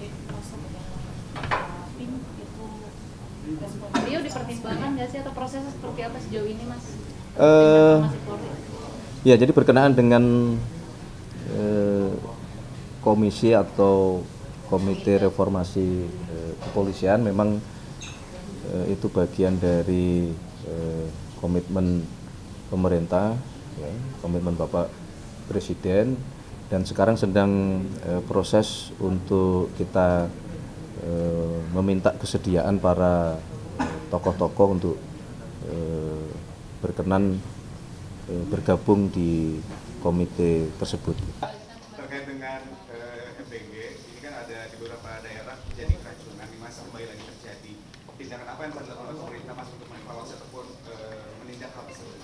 masuk tim itu respon beliau dipertimbangkan nggak sih, atau prosesnya seperti apa sejauh ini, Mas? Ya, jadi berkenaan dengan komisi atau komite reformasi kepolisian, memang itu bagian dari komitmen pemerintah, ya, komitmen Bapak Presiden, dan sekarang sedang proses untuk kita meminta kesediaan para tokoh-tokoh untuk berkenan bergabung di komite tersebut. Terkait dengan MBG, ini kan ada di beberapa daerah terjadi keracunan, di masa kembali lagi terjadi. Tindakan apa yang dilakukan oleh pemerintah, Mas, untuk mengevaluasi ataupun menindak hal tersebut?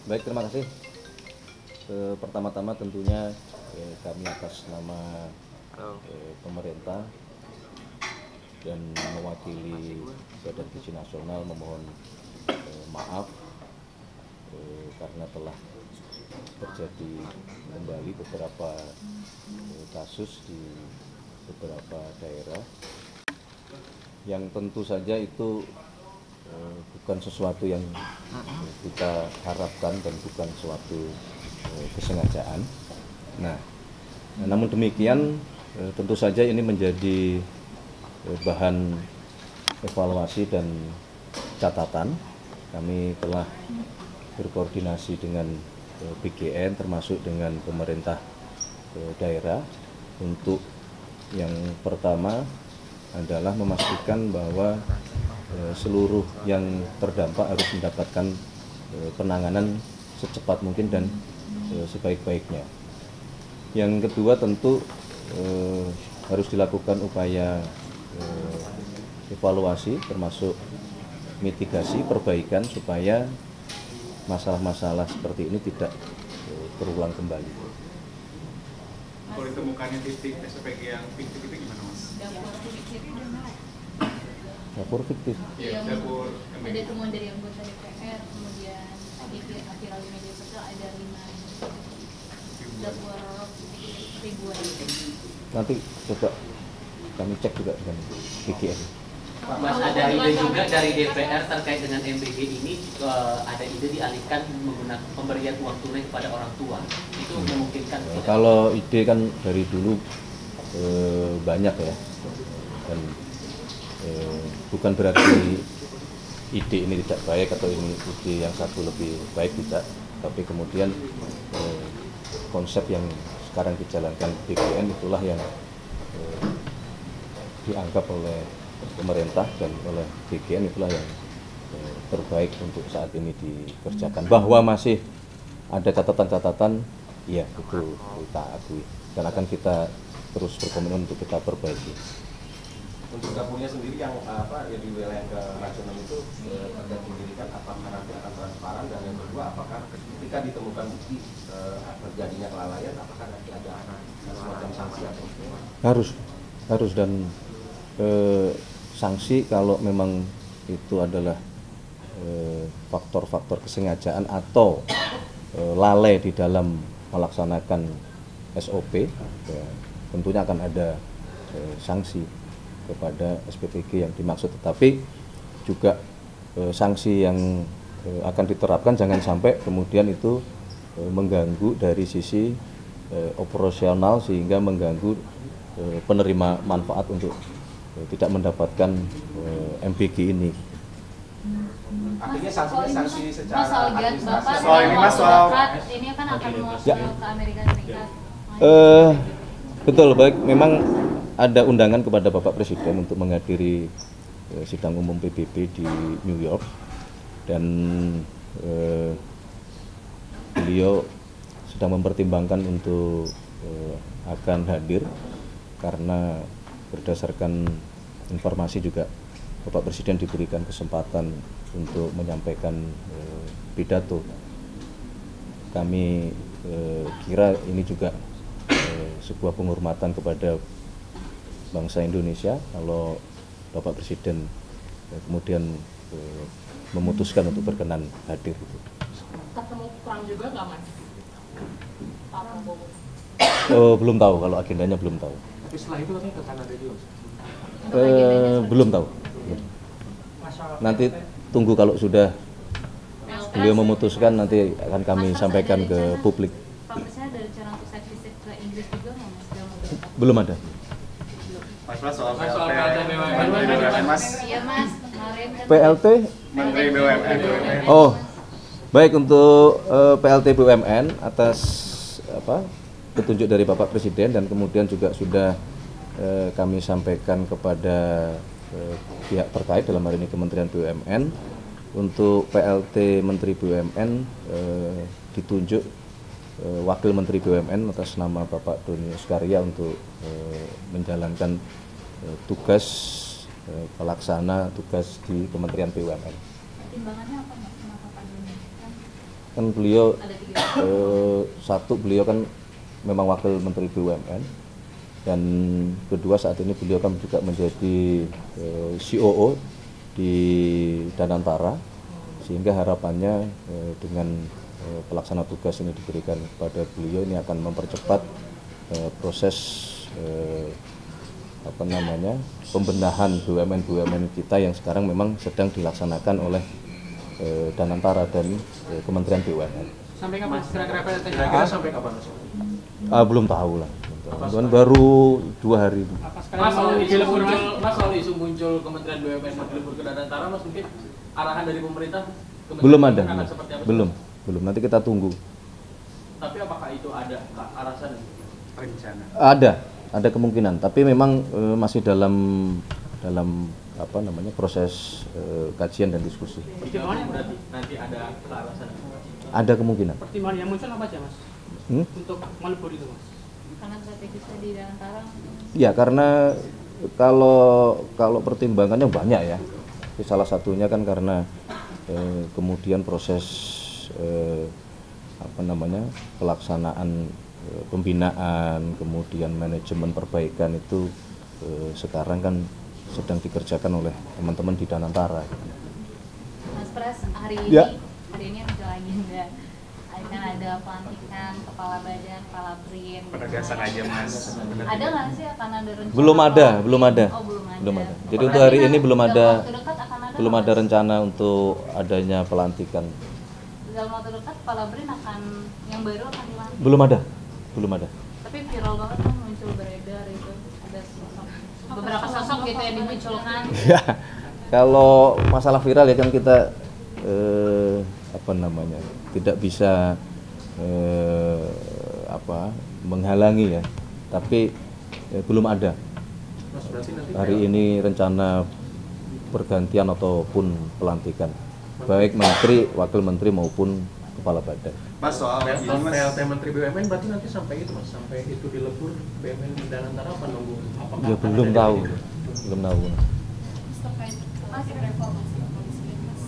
Baik, terima kasih. Pertama-tama tentunya kami atas nama pemerintah dan mewakili Badan Gizi Nasional memohon maaf karena telah terjadi kembali beberapa kasus di beberapa daerah yang tentu saja itu bukan sesuatu yang kita harapkan dan bukan suatu kesengajaan. Nah, namun demikian tentu saja ini menjadi bahan evaluasi dan catatan. Kami telah berkoordinasi dengan BGN termasuk dengan pemerintah daerah untuk yang pertama adalah memastikan bahwa seluruh yang terdampak harus mendapatkan penanganan secepat mungkin dan sebaik-baiknya. Yang kedua tentu harus dilakukan upaya evaluasi termasuk mitigasi, perbaikan supaya masalah-masalah seperti ini tidak terulang kembali. Kalau ditemukannya titik SPG yang fiktif itu gimana, Mas? Dapur fiktif. Iya, dapur ada temuan dari anggota DPR, kemudian tadi viral di media sosial ada 5 dapur ribuan. Nanti coba kami cek juga dengan BGN. Mas, ada ide juga dari DPR terkait dengan MBG ini, ada ide dialihkan menggunakan pemberian uang tunai kepada orang tua. Itu memungkinkan tidak? Kalau ide kan dari dulu banyak ya, dan bukan berarti ide ini tidak baik atau ini ide yang satu lebih baik, tidak. Tapi kemudian konsep yang sekarang dijalankan BGN itulah yang dianggap oleh pemerintah dan oleh BGN itulah yang terbaik untuk saat ini dikerjakan. Bahwa masih ada catatan-catatan, ya itu kita akui dan akan kita terus berkomitmen untuk kita perbaiki. Untuk dapurnya sendiri yang ya di wilayah keracunan itu terkait pendidikan, apakah nanti akan transparan, dan yang kedua apakah ketika ditemukan bukti terjadinya kelalaian, apakah nanti ada semacam sanksi atau harus dan sanksi kalau memang itu adalah faktor-faktor kesengajaan atau lalai di dalam melaksanakan SOP, ya, tentunya akan ada sanksi kepada SPPG yang dimaksud, tetapi juga sanksi yang akan diterapkan jangan sampai kemudian itu mengganggu dari sisi operasional sehingga mengganggu penerima manfaat untuk tidak mendapatkan MBG ini. artinya sanksi secara Mas Algat, Bapak Soal ini, Mas, soal ini kan akan mau Ya. ke Amerika Serikat. Betul, baik. Memang ada undangan kepada Bapak Presiden untuk menghadiri sidang umum PBB di New York, dan beliau sedang mempertimbangkan untuk akan hadir karena berdasarkan informasi juga Bapak Presiden diberikan kesempatan untuk menyampaikan pidato. Kami kira ini juga sebuah penghormatan kepada bangsa Indonesia kalau Bapak Presiden kemudian memutuskan untuk berkenan hadir. Ketemu Trump juga nggak, Mas? Pak Prabowo. Oh, belum tahu, kalau agendanya belum tahu. Tapi setelah itu katanya ke Kanada juga. Untuk agendanya Belum tahu. Nanti tunggu kalau sudah beliau memutuskan, nanti akan kami sampaikan ke publik. Pak Presiden ada rencana untuk side visit ke Inggris juga nggak mas? Dalam waktu dekat? Belum ada. Mas Pras soal Mas, PLT soal PLT BUMN. Menteri BUMN Mas. Iya mas, kemarin kan PLT? Menteri BUMN. Oh, baik, untuk PLT BUMN atas petunjuk dari Bapak Presiden, dan kemudian juga sudah kami sampaikan kepada pihak terkait, dalam hal ini Kementerian BUMN, untuk PLT Menteri BUMN ditunjuk Wakil Menteri BUMN atas nama Bapak Doni Oskaria untuk menjalankan tugas pelaksana tugas di Kementerian BUMN. pertimbangannya apa mas? Kenapa Pak Doni? Kan beliau Ada tiga. satu, beliau kan memang Wakil Menteri BUMN, dan kedua, saat ini beliau kan juga menjadi COO di Danantara, sehingga harapannya dengan pelaksana tugas ini diberikan kepada beliau, ini akan mempercepat proses pembenahan BUMN kita yang sekarang memang sedang dilaksanakan oleh Danantara dan Kementerian BUMN. Sampai kapan kira-kira PLT? Kira-kira sampai kapan Mas? Belum tahu lah, teman-teman, baru 2 hari. Mas, soal isu muncul Kementerian BUMN dilebur ke Danantara, Mas, mungkin arahan dari pemerintah Belum ada, akan seperti apa? belum. Nanti kita tunggu. Tapi apakah itu ada arahan? Rencana. Ada kemungkinan, tapi memang masih dalam proses kajian dan diskusi. Pertimbangannya berarti nanti ada arahan. Ada kemungkinan. Pertimbangan yang muncul apa aja, Mas? Untuk melebur itu, Mas? Karena strategisnya di Danantara. Ya, karena kalau pertimbangannya banyak ya. Salah satunya kan karena kemudian proses pelaksanaan pembinaan, kemudian manajemen perbaikan itu sekarang kan sedang dikerjakan oleh teman-teman di Danantara. Mas Pras, hari Ya. ini ada agenda. Kan ada pelantikan kepala badan, kepala BRIN. Penegasan aja Mas. Ada nggak sih akan ada rencana? Belum ada. Oh, belum ada. Belum ada. Jadi untuk hari ini belum Dalam ada waktu dekat akan ada belum nggak, ada Mas? rencana untuk adanya pelantikan. Dalam waktu dekat kepala BRIN akan yang baru akan dilantik. Belum ada. Tapi viral banget kan muncul beredar itu ada beberapa sosok gitu yang dimunculkan. Ya, kalau masalah viral ya kan kita tidak bisa menghalangi ya, tapi belum ada Mas, berarti nanti hari ini rencana pergantian ataupun pelantikan baik menteri, wakil menteri maupun kepala badan. Mas soal ini Mas. PLT Menteri BUMN berarti nanti sampai itu Mas, sampai itu dilebur BUMN di Danantara apa nunggu? Apakah Ya akan belum ada tahu. gitu? Terkait reformasi kepolisian, Mas,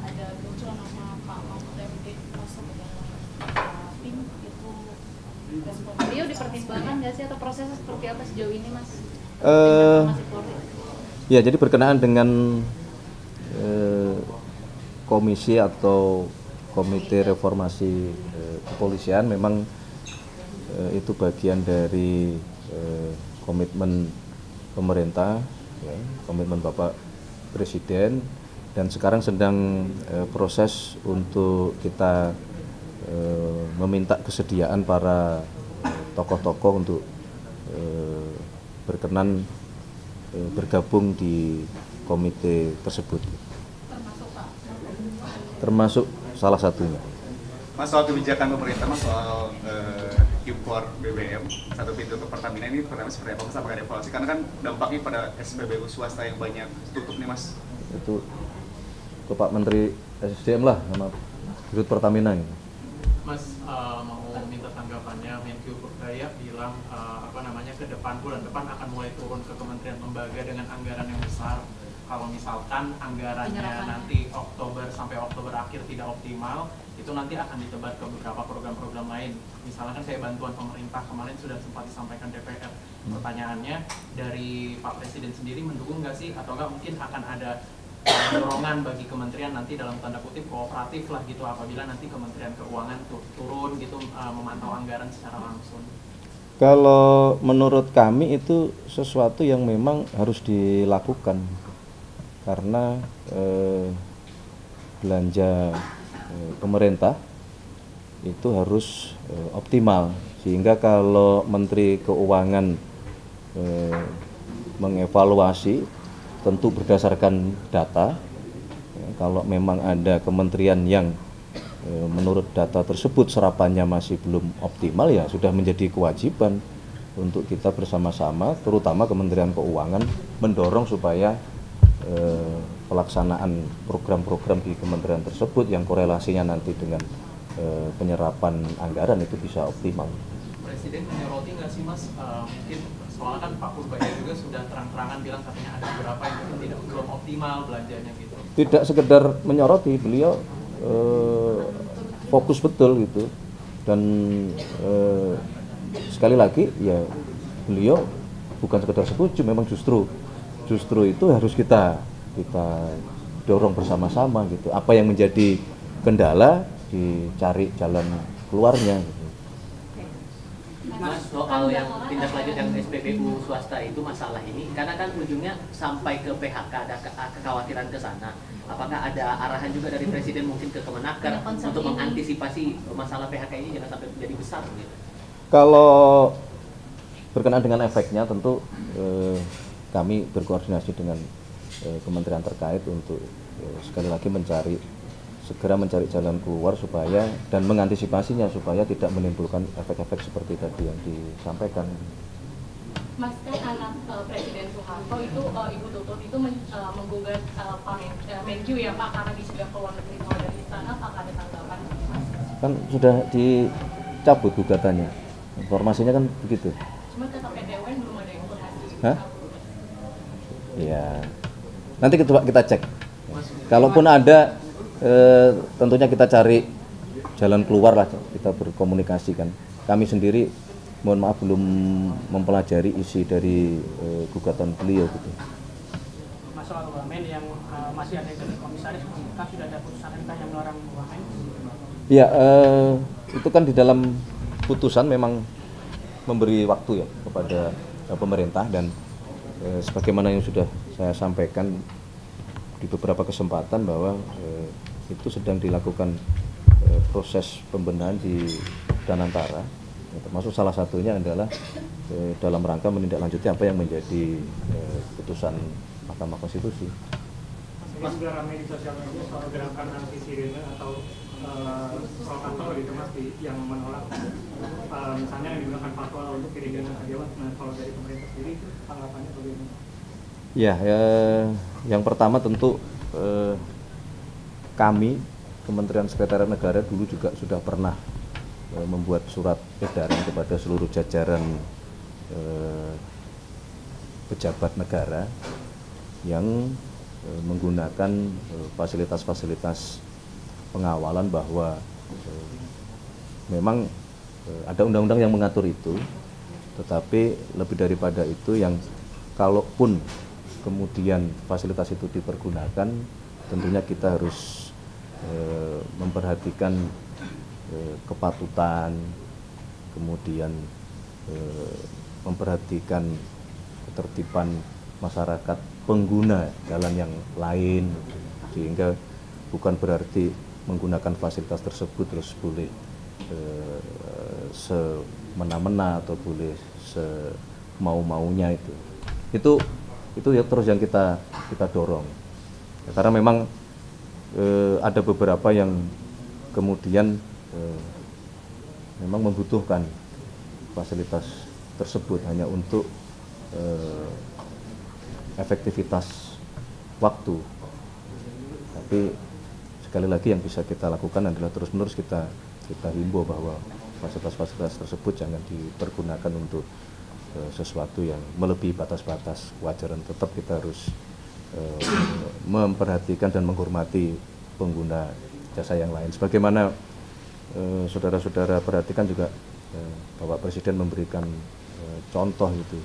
ada muncul nama Pak Mahfud MD masuk ke dalam tim itu respon. Beliau dipertimbangkan nggak sih atau prosesnya seperti apa sejauh ini Mas? Eh, Informasi Polri. Ya, jadi berkenaan dengan komisi atau komite reformasi kepolisian, memang itu bagian dari komitmen pemerintah, ya, komitmen Bapak Presiden, dan sekarang sedang proses untuk kita meminta kesediaan para tokoh-tokoh untuk berkenan bergabung di komite tersebut. Termasuk salah satunya. Mas soal kebijakan pemerintah Mas soal impor BBM satu pintu ke Pertamina ini pertama seperti apa Mas, apakah ada evaluasi? Karena kan dampaknya pada SPBU swasta yang banyak tutup nih Mas. Itu ke Pak Menteri SDM lah sama Dirut Pertamina ini. Mas, mau minta tanggapannya. Menkyu Purdaya bilang ke depan, bulan depan akan mulai turun ke kementerian lembaga dengan anggaran yang besar. Kalau misalkan anggarannya nanti Oktober sampai Oktober akhir tidak optimal, itu nanti akan ditebar ke beberapa program-program lain. Misalnya kan saya bantuan pemerintah kemarin sudah sempat disampaikan DPR. Pertanyaannya, dari Pak Presiden sendiri mendukung nggak sih, atau nggak mungkin akan ada dorongan bagi kementerian nanti dalam tanda kutip kooperatif lah gitu, apabila nanti Kementerian Keuangan turun gitu memantau anggaran secara langsung. Kalau menurut kami itu sesuatu yang memang harus dilakukan karena belanja pemerintah itu harus optimal, sehingga kalau Menteri Keuangan mengevaluasi tentu berdasarkan data. Kalau memang ada kementerian yang menurut data tersebut serapannya masih belum optimal, ya sudah menjadi kewajiban untuk kita bersama-sama, terutama Kementerian Keuangan, mendorong supaya pelaksanaan program-program di kementerian tersebut yang korelasinya nanti dengan penyerapan anggaran itu bisa optimal. Presiden menyoroti nggak sih Mas, mungkin soalnya kan Pak Purbaya juga sudah terang-terangan bilang katanya ada beberapa yang mungkin belum optimal belanjanya gitu. Tidak sekedar menyoroti, beliau fokus betul gitu, dan sekali lagi ya beliau bukan sekedar setuju, memang justru itu harus kita dorong bersama-sama gitu. Apa yang menjadi kendala dicari jalan keluarnya gitu. Mas, soal yang tindak lanjut yang SPBU swasta itu masalah ini, karena kan ujungnya sampai ke PHK, ada kekhawatiran ke sana. Apakah ada arahan juga dari Presiden mungkin ke Kemenaker untuk mengantisipasi masalah PHK ini jangan sampai menjadi besar gitu? Kalau berkenaan dengan efeknya, tentu kami berkoordinasi dengan kementerian terkait untuk sekali lagi segera mencari jalan keluar supaya dan mengantisipasinya supaya tidak menimbulkan efek-efek seperti tadi yang disampaikan. Mas, kan anak Presiden Soeharto itu Ibu Tutut itu menggugat Pak Menkyu ya Pak, karena sudah keluar negeri. Kalau dari istana apakah ada tanggapan Mas? Kan sudah dicabut gugatannya, informasinya kan begitu. Cuma kata PT UN belum ada informasi. Hah? Ya, nanti kita cek. Kalaupun ada, tentunya kita cari jalan keluar lah, kita berkomunikasikan. Kami sendiri mohon maaf belum mempelajari isi dari gugatan beliau gitu. Masalah wamen yang masih ada dari komisaris, kan sudah ada putusan MK yang melarang wamen. Ya, itu kan di dalam putusan memang memberi waktu ya kepada pemerintah, dan sebagaimana yang sudah saya sampaikan di beberapa kesempatan bahwa itu sedang dilakukan proses pembenahan di Danantara, termasuk salah satunya adalah dalam rangka menindaklanjuti apa yang menjadi putusan Mahkamah Konstitusi. Ini sudah ramai di sosial media soal gerakan anti sirine atau soal kantor gitu Mas yang menolak misalnya yang digunakan fatwa untuk kiriman karyawan. Nah, kalau dari pemerintah sendiri tanggapannya bagaimana? Ya, yang pertama tentu kami Kementerian Sekretariat Negara dulu juga sudah pernah membuat surat edaran kepada seluruh jajaran pejabat negara yang menggunakan fasilitas-fasilitas pengawalan bahwa memang ada undang-undang yang mengatur itu, tetapi lebih daripada itu yang kalaupun kemudian fasilitas itu dipergunakan, tentunya kita harus memperhatikan kepatutan, kemudian memperhatikan ketertiban masyarakat pengguna jalan yang lain, sehingga bukan berarti menggunakan fasilitas tersebut terus boleh semena-mena atau boleh semau-maunya itu ya terus yang kita dorong ya, karena memang ada beberapa yang kemudian memang membutuhkan fasilitas tersebut hanya untuk efektivitas waktu, tapi sekali lagi yang bisa kita lakukan adalah terus-menerus kita himbau bahwa fasilitas-fasilitas tersebut jangan dipergunakan untuk sesuatu yang melebihi batas-batas kewajaran. Tetap kita harus memperhatikan dan menghormati pengguna jasa yang lain. Sebagaimana saudara-saudara perhatikan juga Bapak Presiden memberikan contoh itu,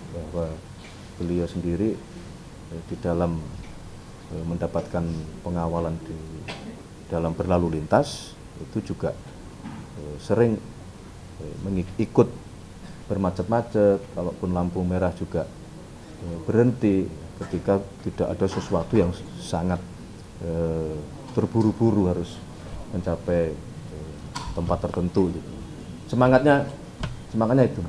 bahwa beliau sendiri di dalam mendapatkan pengawalan di dalam berlalu lintas itu juga sering ikut bermacet-macet, kalaupun lampu merah juga berhenti ketika tidak ada sesuatu yang sangat terburu-buru harus mencapai tempat tertentu gitu. Semangatnya itu.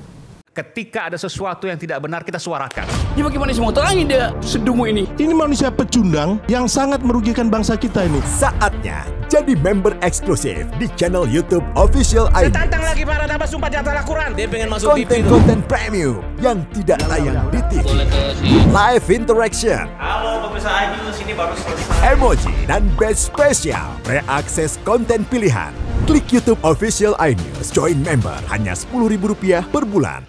Ketika ada sesuatu yang tidak benar, kita suarakan. Ya bagaimana semua terangin dia sedumu ini? Ini manusia pecundang yang sangat merugikan bangsa kita ini. Saatnya jadi member eksklusif di channel YouTube Official iNews. Tantang lagi para nama sumpah di antara Al-Quran. Dia pengen masuk TV. Konten premium yang tidak tayang di TV. Live interaction. Halo pemirsa iNews, ini baru selesai. Emoji dan badge spesial. Reakses konten pilihan. Klik YouTube Official iNews. Join member hanya Rp10.000 per bulan.